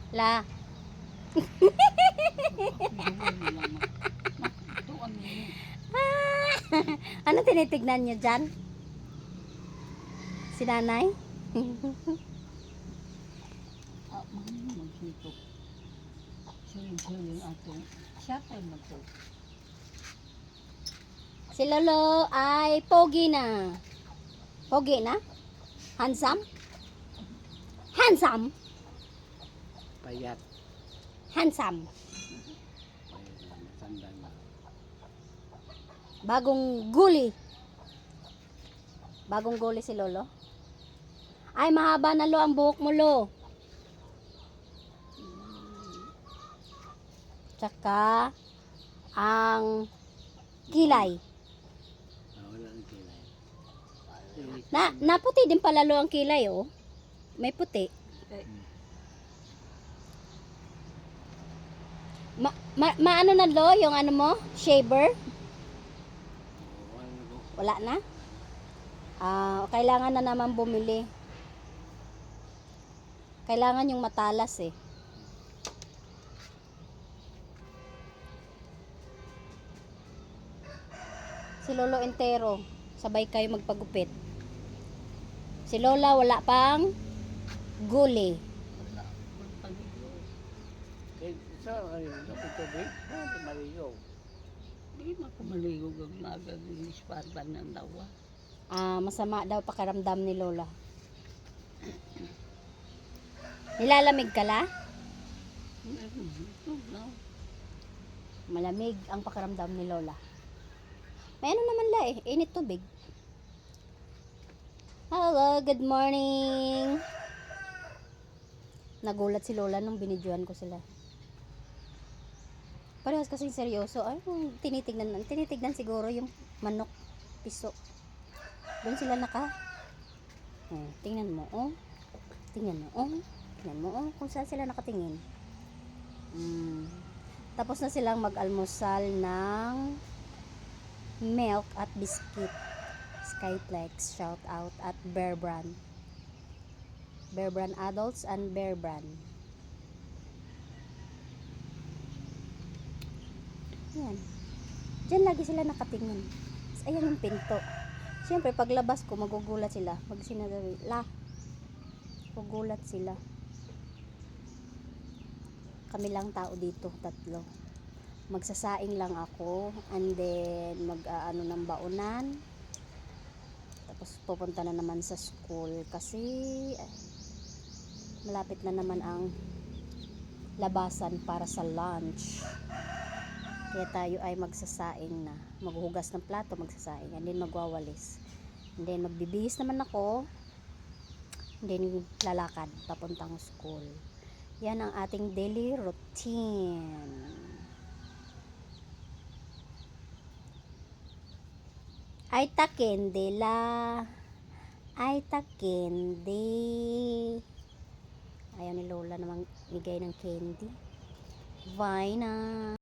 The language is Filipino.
La. Ano tinitignan niyo dyan? Si nanay? Magsitok. Siling-siling ato. Siya tayo mato. Si Lolo ay pogi na. Pogi na? Handsome? Handsome? Payat. Handsome. Matanda na. Bagong guli. Bagong guli si Lolo. Ay, mahaba na lo ang buhok mo, lo. Tsaka, ang kilay. Wala ang kilay. Naputi din pala lo ang kilay, oh. May puti. Maano na lo, yung ano mo? Shaver? Wala na? Kailangan na naman bumili. Kailangan yung matalas eh. Si Lolo entero, sabay kayo magpagupit. Si Lola wala pang guli. Sa tubig, maligo. Hindi makumaligo ang nagaginis pa ng dawa. Masama daw pakiramdam ni Lola. Nilalamig ka la? Malamig ang pakiramdam ni Lola. May ano naman la eh, init tubig. Hello, good morning. Nagulat si Lola nung binidyoan ko sila. Parehas kasing seryoso. Ay, tinitignan siguro yung manok, piso. Doon sila tingnan mo, oh. Tingnan mo, oh. Tingnan mo, oh. Kung saan sila nakatingin. Tapos na silang mag-almusal ng milk at biscuit. Skyplex, shout out at Bear Brand. Bear Brand Adults and Bear Brand. Yan. Diyan lagi sila nakatingin. Ayan yung pinto. Siyempre, paglabas ko, magugulat sila. Sinasabi, magugulat sila. Kami lang tao dito, 3. Magsasaing lang ako. And then, mag-ano ng baonan. Tapos, pupunta na naman sa school. Kasi, malapit na naman ang labasan para sa lunch. Kaya tayo ay magsasaing na. Maghuhugas ng plato, magsasaing. And then magwawalis. And then magbibihis naman ako. And then lalakad papuntang school. Yan ang ating daily routine. Ay ta candy la. Ay ta candy. Ayaw ni Lola namang bigay ng candy. Bye na.